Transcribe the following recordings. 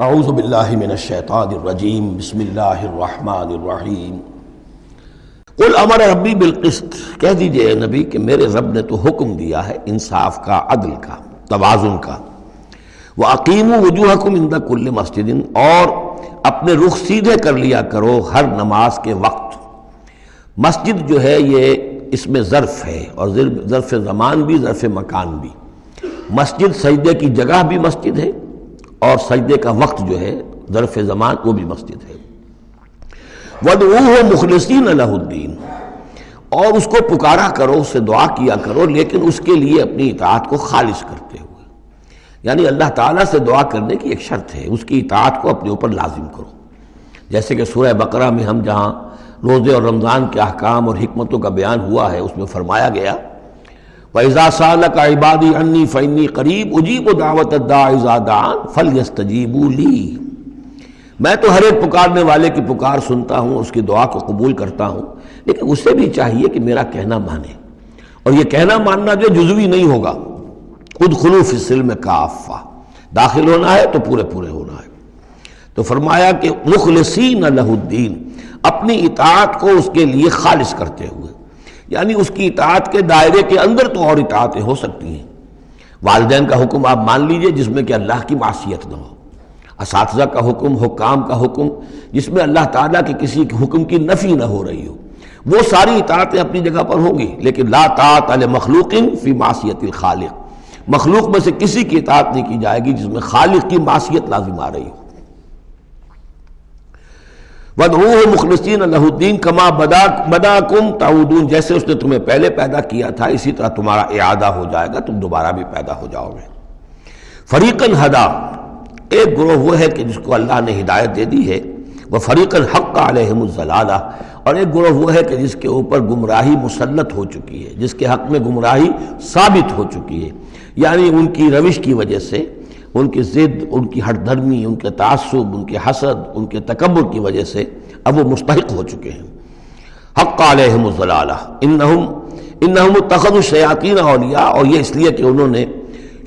اعوذ باللہ من الشیطان الرجیم بسم اللہ الرحمن الرحیم قل امر ربی بالقسط، کہہ دیجئے اے نبی کہ میرے رب نے تو حکم دیا ہے انصاف کا، عدل کا، توازن کا۔ وَأَقِيمُوا وُجُوهَكُمْ عِنْدَ كُلِّ مَسْجِدٍ، اور اپنے رخ سیدھے کر لیا کرو ہر نماز کے وقت۔ مسجد جو ہے یہ اس میں ظرف ہے، اور ظرف زمان بھی، ظرف مکان بھی۔ مسجد سجدے کی جگہ بھی مسجد ہے، اور سجدے کا وقت جو ہے ظرف زمان وہ بھی مسجد ہے۔ وَادْعُوهُ مُخْلِصِينَ لَهُ الدِّينَ، اور اس کو پکارا کرو، اس سے دعا کیا کرو، لیکن اس کے لیے اپنی اطاعت کو خالص کرتے ہوئے، یعنی اللہ تعالیٰ سے دعا کرنے کی ایک شرط ہے، اس کی اطاعت کو اپنے اوپر لازم کرو۔ جیسے کہ سورہ بقرہ میں ہم جہاں روزے اور رمضان کے احکام اور حکمتوں کا بیان ہوا ہے، اس میں فرمایا گیا وَإِذَا سَأَلَكَ عِبَادِي عَنِّي فَإِنِّي قَرِيبٌ أُجِيبُ دَعْوَةَ الدَّاعِ إِذَا دَعَانِ فَلْيَسْتَجِيبُوا لِي، میں تو ہر ایک پکارنے والے کی پکار سنتا ہوں، اس کی دعا کو قبول کرتا ہوں، لیکن اسے بھی چاہیے کہ میرا کہنا مانے، اور یہ کہنا ماننا جو جزوی نہیں ہوگا۔ ادخلوا فی السلم کافہ، داخل ہونا ہے تو پورے پورے ہونا ہے۔ تو فرمایا کہ مخلصین لہ الدین، اپنی اطاعت کو اس کے لیے خالص کرتے ہوئے، یعنی اس کی اطاعت کے دائرے کے اندر تو اور اطاعتیں ہو سکتی ہیں۔ والدین کا حکم آپ مان لیجئے جس میں کہ اللہ کی معصیت نہ ہو، اساتذہ کا حکم، حکام کا حکم جس میں اللہ تعالیٰ کے کسی حکم کی نفی نہ ہو رہی ہو، وہ ساری اطاعتیں اپنی جگہ پر ہوں گی، لیکن لا طاعۃ لمخلوق فی معصیت الخالق، مخلوق میں سے کسی کی اطاعت نہیں کی جائے گی جس میں خالق کی معصیت لازم آ رہی ہو۔ وَادْعُوهُ مُخْلِصِينَ لَهُ الدِّينَ كَمَا بَدَأَكُمْ تَعُودُونَ، جیسے اس نے تمہیں پہلے پیدا کیا تھا اسی طرح تمہارا اعادہ ہو جائے گا، تم دوبارہ بھی پیدا ہو جاؤ گے۔ فَرِيقًا هَدَىٰ، ایک گروہ وہ ہے کہ جس کو اللہ نے ہدایت دے دی ہے، وَفَرِيقًا حَقَّ عَلَيْهِمُ الضَّلَالَةُ، اور ایک گروہ وہ ہے کہ جس کے اوپر گمراہی مسلط ہو چکی ہے، جس کے حق میں گمراہی ثابت ہو چکی ہے، یعنی ان کی روش کی وجہ سے، ان کی ضد، ان کی ہٹ دھرمی، ان کے تعصب، ان کے حسد، ان کے تکبر کی وجہ سے اب وہ مستحق ہو چکے ہیں۔ حق علیہم الضلالہ انہم اتخذوا الشیاطین اولیاء، اور یہ اس لیے کہ انہوں نے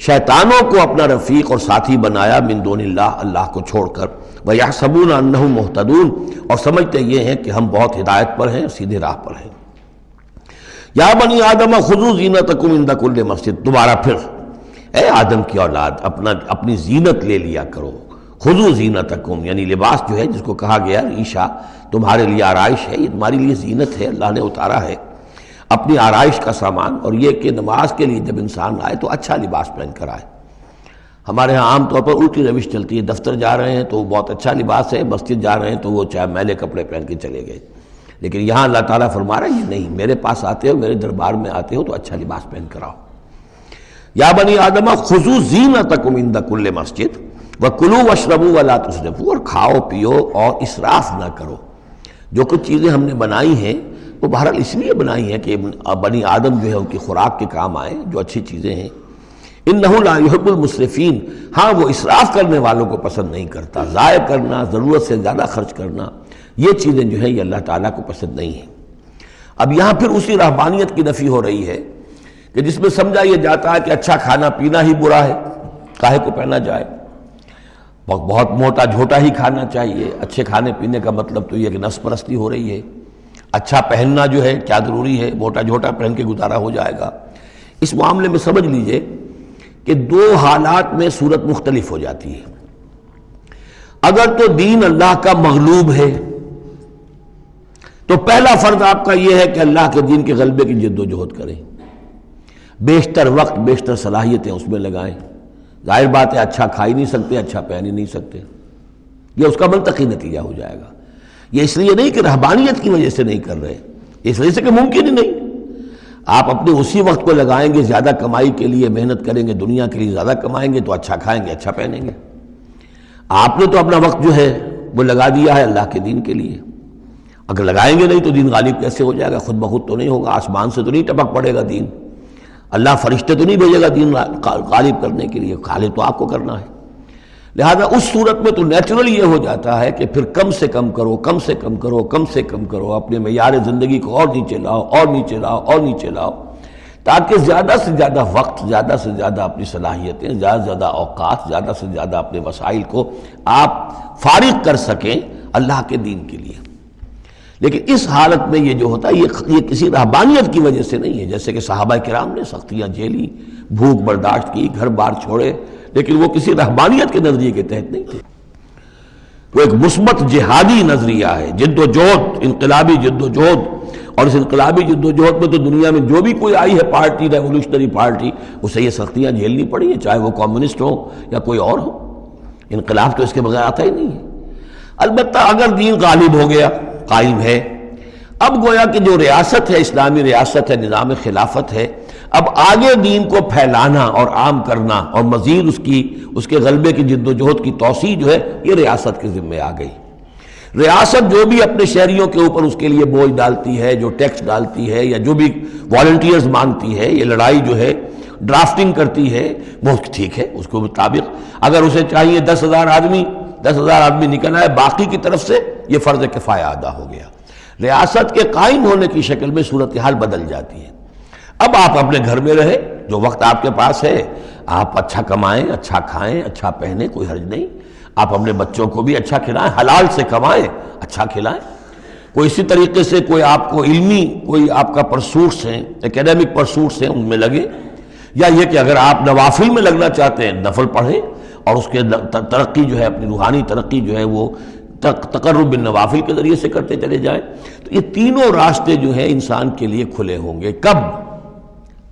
شیطانوں کو اپنا رفیق اور ساتھی بنایا، من دون اللہ، اللہ کو چھوڑ کر، ویحسبون انہم مہتدون، اور سمجھتے یہ ہیں کہ ہم بہت ہدایت پر ہیں، سیدھے راہ پر ہیں۔ یا بنی آدم خذوا زینتکم عند کل مسجد، دوبارہ پھر اے آدم کی اولاد اپنی زینت لے لیا کرو۔ خذوا زینتکم، یعنی لباس جو ہے جس کو کہا گیا ریشہ تمہارے لیے آرائش ہے، یہ تمہاری لیے زینت ہے، اللہ نے اتارا ہے اپنی آرائش کا سامان، اور یہ کہ نماز کے لیے جب انسان آئے تو اچھا لباس پہن کر آئے۔ ہمارے ہاں عام طور پر الٹی روش چلتی ہے، دفتر جا رہے ہیں تو وہ بہت اچھا لباس ہے، مسجد جا رہے ہیں تو وہ چاہے میلے کپڑے پہن کے چلے گئے، لیکن یہاں اللہ تعالیٰ فرما رہا ہے یہ نہیں، میرے پاس آتے ہو، میرے دربار میں آتے ہو تو اچھا لباس پہن کر آؤ۔ یا بنی آدم خذوا زینتکم عند کل مسجد وکلوا واشربوا ولا تسرفوا، اور کھاؤ پیو اور اسراف نہ کرو۔ جو کچھ چیزیں ہم نے بنائی ہیں وہ بہرحال اس لیے بنائی ہیں کہ بنی آدم جو ہے ان کی خوراک کے کام آئیں، جو اچھی چیزیں ہیں۔ انہ لا يحب المسرفین، ہاں وہ اسراف کرنے والوں کو پسند نہیں کرتا، ضائع کرنا، ضرورت سے زیادہ خرچ کرنا، یہ چیزیں جو ہیں یہ اللہ تعالیٰ کو پسند نہیں ہیں۔ اب یہاں پھر اسی رہبانیت کی نفی ہو رہی ہے کہ جس میں سمجھا یہ جاتا ہے کہ اچھا کھانا پینا ہی برا ہے، کاہے کو پہنا جائے، بہت موٹا جھوٹا ہی کھانا چاہیے۔ اچھے کھانے پینے کا مطلب تو یہ کہ نفس پرستی ہو رہی ہے۔ اچھا پہننا جو ہے کیا ضروری ہے، موٹا جھوٹا پہن کے گزارا ہو جائے گا۔ اس معاملے میں سمجھ لیجئے کہ دو حالات میں صورت مختلف ہو جاتی ہے۔ اگر تو دین اللہ کا مغلوب ہے تو پہلا فرض آپ کا یہ ہے کہ اللہ کے دین کے غلبے کی جد و جہد کریں، بیشتر وقت بیشتر صلاحیتیں اس میں لگائیں۔ ظاہر بات ہے اچھا کھا ہی نہیں سکتے، اچھا پہن ہی نہیں سکتے، یہ اس کا منطقی نتیجہ ہو جائے گا۔ یہ اس لیے نہیں کہ رہبانیت کی وجہ سے نہیں کر رہے، اس وجہ سے کہ ممکن ہی نہیں۔ آپ اپنے اسی وقت کو لگائیں گے زیادہ کمائی کے لیے، محنت کریں گے دنیا کے لیے، زیادہ کمائیں گے تو اچھا کھائیں گے، اچھا پہنیں گے۔ آپ نے تو اپنا وقت جو ہے وہ لگا دیا ہے اللہ کے دین کے لیے، اگر لگائیں گے نہیں تو دین غالب کیسے ہو جائے گا؟ خود بخود تو نہیں ہوگا، آسمان سے تو نہیں ٹپک پڑے گا دین، اللہ فرشتے تو نہیں بھیجے گا دین غالب کرنے کے لیے، غالب تو آپ کو کرنا ہے۔ لہذا اس صورت میں تو نیچرل یہ ہو جاتا ہے کہ پھر کم سے کم کرو، کم سے کم کرو، کم سے کم کرو، اپنے معیار زندگی کو اور نیچے لاؤ اور نیچے لاؤ اور نیچے لاؤ، تاکہ زیادہ سے زیادہ وقت، زیادہ سے زیادہ اپنی صلاحیتیں، زیادہ سے زیادہ اوقات، زیادہ سے زیادہ اپنے وسائل کو آپ فارغ کر سکیں اللہ کے دین کے لیے۔ لیکن اس حالت میں یہ جو ہوتا ہے یہ کسی رہبانیت کی وجہ سے نہیں ہے، جیسے کہ صحابہ کرام نے سختیاں جھیلی، بھوک برداشت کی، گھر بار چھوڑے، لیکن وہ کسی رہبانیت کے نظریے کے تحت نہیں تھے۔ وہ ایک مثبت جہادی نظریہ ہے، جد و جہد، انقلابی جد و جہد۔ اور اس انقلابی جد و جہد میں تو دنیا میں جو بھی کوئی آئی ہے پارٹی، ریولوشنری پارٹی، اسے یہ سختیاں جھیلنی پڑی ہیں، چاہے وہ کمیونسٹ ہو یا کوئی اور ہو۔ انقلاب تو اس کے بغیر آتا ہی نہیں ہے۔ البتہ اگر دین غالب ہو گیا، قائم ہے، اب گویا کہ جو ریاست ہے، اسلامی ریاست ہے، نظام خلافت ہے، اب آگے دین کو پھیلانا اور عام کرنا اور مزید اس کے غلبے کی جد و جہد کی توسیع جو ہے یہ ریاست کے ذمہ آ گئی۔ ریاست جو بھی اپنے شہریوں کے اوپر اس کے لیے بوجھ ڈالتی ہے، جو ٹیکس ڈالتی ہے، یا جو بھی والنٹیئرز مانگتی ہے، یہ لڑائی جو ہے ڈرافٹنگ کرتی ہے، وہ ٹھیک ہے، اس کے مطابق اگر اسے چاہیے 10,000 آدمی نکل آئے، باقی کی طرف سے یہ فرض کفایہ ادا ہو گیا۔ ریاست کے قائم ہونے کی شکل میں صورتحال بدل جاتی ہے۔ اب آپ اپنے گھر میں رہے، جو وقت آپ کے پاس ہے آپ اچھا کمائیں، اچھا کھائیں، اچھا پہنیں، کوئی حرج نہیں۔ آپ اپنے بچوں کو بھی اچھا کھلائیں، حلال سے کمائیں، اچھا کھلائیں۔ کوئی اسی طریقے سے کوئی آپ کو علمی کوئی آپ کا پرسوٹس ہیں، ایکیڈیمک پرسوٹس ہیں، ان میں لگے، یا یہ کہ اگر آپ نوافل میں لگنا چاہتے ہیں نفل پڑھیں اور اس کے ترقی جو ہے، اپنی روحانی ترقی جو ہے وہ تقرب بالنوافل کے ذریعے سے کرتے چلے جائیں۔ تو یہ تینوں راستے جو ہیں انسان کے لیے کھلے ہوں گے۔ کب؟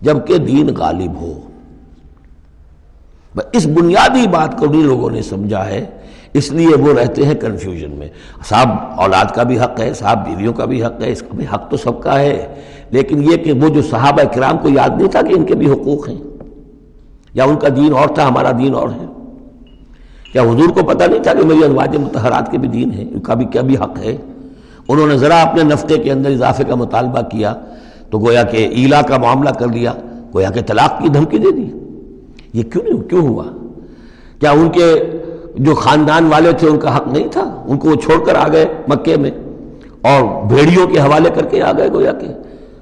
جبکہ دین غالب ہو۔ اس بنیادی بات کو بھی لوگوں نے سمجھا ہے، اس لیے وہ رہتے ہیں کنفیوژن میں۔ صاحب اولاد کا بھی حق ہے، صاحب بیویوں کا بھی حق ہے، اس کا بھی حق تو سب کا ہے، لیکن یہ کہ وہ جو صحابہ کرام کو یاد نہیں تھا کہ ان کے بھی حقوق ہیں، یا ان کا دین اور تھا، ہمارا دین اور ہے؟ کیا حضور کو پتہ نہیں تھا کہ میری ازواج مطہرات کے بھی دین ہے، ان کا بھی کیا بھی حق ہے؟ انہوں نے ذرا اپنے نفقے کے اندر اضافے کا مطالبہ کیا تو گویا کہ ایلا کا معاملہ کر لیا، گویا کہ طلاق کی دھمکی دے دی۔ یہ کیوں ہوا؟ کیا ان کے جو خاندان والے تھے ان کا حق نہیں تھا؟ ان کو وہ چھوڑ کر آ گئے مکے میں اور بھیڑیوں کے حوالے کر کے آ گئے، گویا کہ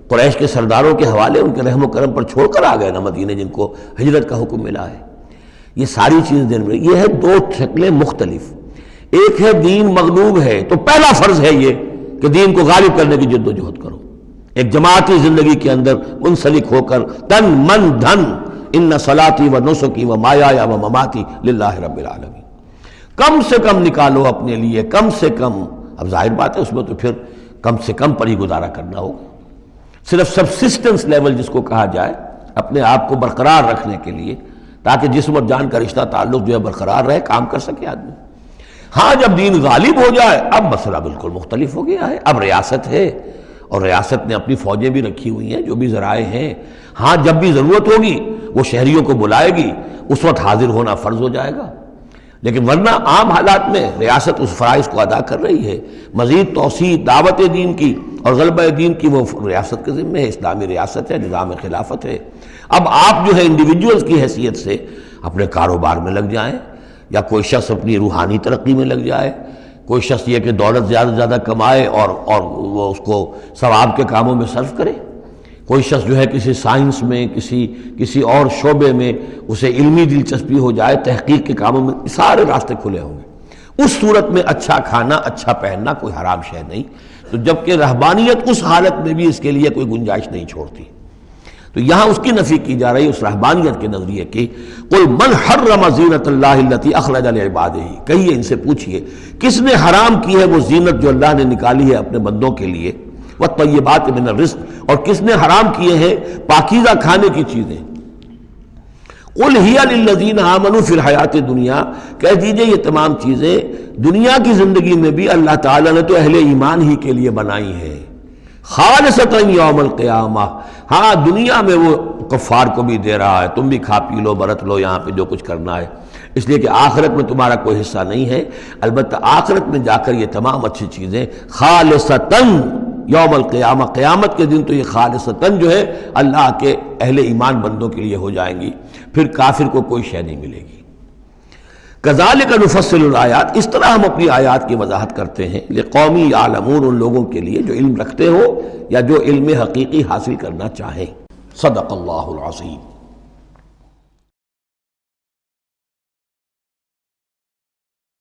قریش کے سرداروں کے حوالے ان کے رحم و کرم پر چھوڑ کر آ گئے نا مدینے، جن کو ہجرت کا حکم ملا ہے۔ یہ ساری چیز دین میں یہ ہے، دو شکلیں مختلف۔ ایک ہے دین مغلوب ہے تو پہلا فرض ہے یہ کہ دین کو غالب کرنے کی جد و جہد کرو، ایک جماعتی زندگی کے اندر منسلک ہو کر تن من دھن، ان صلاتی و نسکی و مایایا و مماتی للہ رب العالمین، کم سے کم نکالو اپنے لیے، کم سے کم۔ اب ظاہر بات ہے اس میں تو پھر کم سے کم پر ہی گزارا کرنا ہوگا، صرف سبسسٹنس لیول جس کو کہا جائے، اپنے آپ کو برقرار رکھنے کے لیے، تاکہ جسم اور جان کا رشتہ تعلق جو ہے برقرار رہے، کام کر سکے آدمی۔ ہاں جب دین غالب ہو جائے اب مسئلہ بالکل مختلف ہو گیا ہے، اب ریاست ہے اور ریاست نے اپنی فوجیں بھی رکھی ہوئی ہیں، جو بھی ذرائع ہیں۔ ہاں جب بھی ضرورت ہوگی وہ شہریوں کو بلائے گی، اس وقت حاضر ہونا فرض ہو جائے گا، لیکن ورنہ عام حالات میں ریاست اس فرائض کو ادا کر رہی ہے۔ مزید توسیع دعوت دین کی اور غلبہ دین کی وہ ریاست کے ذمہ ہے، اسلامی ریاست ہے، نظام خلافت ہے۔ اب آپ جو ہے انڈیویجولز کی حیثیت سے اپنے کاروبار میں لگ جائیں، یا کوئی شخص اپنی روحانی ترقی میں لگ جائے، کوئی شخص یہ کہ دولت زیادہ سے زیادہ کمائے اور وہ اس کو ثواب کے کاموں میں صرف کرے، کوئی شخص جو ہے کسی سائنس میں، کسی اور شعبے میں اسے علمی دلچسپی ہو جائے، تحقیق کے کاموں میں، سارے راستے کھلے ہوں گے۔ اس صورت میں اچھا کھانا، اچھا پہننا کوئی حرام شے نہیں، تو جبکہ رہبانیت اس حالت میں بھی اس کے لیے کوئی گنجائش نہیں چھوڑتی، تو یہاں اس کی نفی کی جا رہی ہے اس رہبانیت کے نظریے کی۔ قل من حرم زینت اللہ التی اخرج لعبادہ، کہیے ان سے پوچھئے کس نے حرام کی ہے وہ زینت جو اللہ نے نکالی ہے اپنے بندوں کے لیے، والطیبات من الرزق، اور کس نے حرام کیے ہیں پاکیزہ کھانے کی چیزیں۔ قل ہی للذین آمنوا فی الحیات الدنیا، کہہ دیجئے یہ تمام چیزیں دنیا کی زندگی میں بھی اللہ تعالیٰ نے تو اہل ایمان ہی کے لیے بنائی ہیں، خالصتاً یوم القیامہ۔ ہاں دنیا میں وہ کفار کو بھی دے رہا ہے، تم بھی کھا پی لو، برت لو یہاں پہ جو کچھ کرنا ہے، اس لیے کہ آخرت میں تمہارا کوئی حصہ نہیں ہے، البتہ آخرت میں جا کر یہ تمام اچھی چیزیں خالصتاً یوم القیامہ، قیامت کے دن تو یہ خالصتاً جو ہے اللہ کے اہل ایمان بندوں کے لیے ہو جائیں گی، پھر کافر کو کوئی شے نہیں ملے گی۔ کذالک نفصل الآیات، اس طرح ہم اپنی آیات کی وضاحت کرتے ہیں، لقومی یعلمون، ان لوگوں کے لیے جو علم رکھتے ہو یا جو علم حقیقی حاصل کرنا چاہیں۔ صدق اللہ العظیم.